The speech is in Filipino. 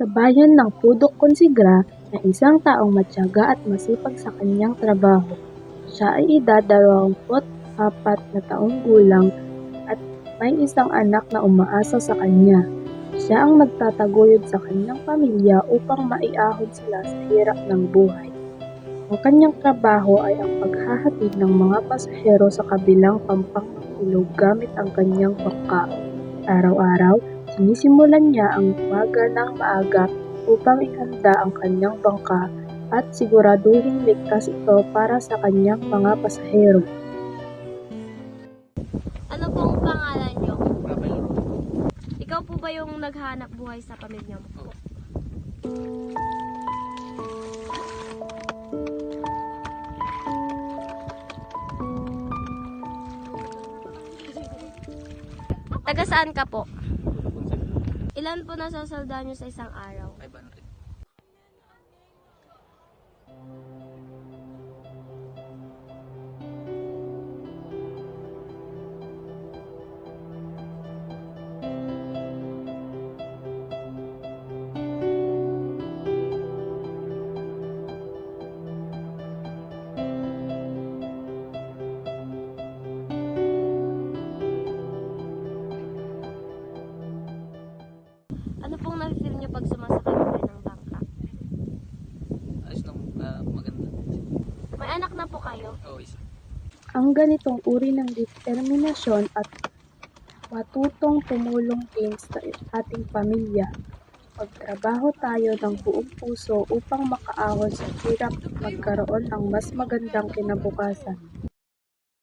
Sa bayan ng Pudok Consigra na isang taong matiyaga at masipag sa kanyang trabaho. Siya ay edad 24 na taong gulang at may isang anak na umaasa sa kanya. Siya ang nagtataguyod sa kanyang pamilya upang maiahon sila sa hirap ng buhay. Ang kanyang trabaho ay ang paghahatid ng mga pasahero sa kabilang pampang ng ilog gamit ang kanyang bangka. Araw-araw, sinisimulan niya ang umaga ng maaga upang ihanda ang kanyang bangka at siguraduhing ligtas ito para sa kanyang mga pasahero. Ano pong pangalan niyo? Babalik. Ikaw po ba yung naghanap buhay sa pamilya mo po? Taga saan ka po? Ilan po nasasalda niyo sa isang araw? 500. Ano pong nafe-feel niyo pag sumasakay kayo ng bangka? Ayos lang, maganda. May anak na po kayo? Oo, isa. Ang ganitong uri ng determinasyon at matutong tumulong din sa ating pamilya. Magtrabaho tayo ng buong puso upang makaahon sa hirap at magkaroon ng mas magandang kinabukasan.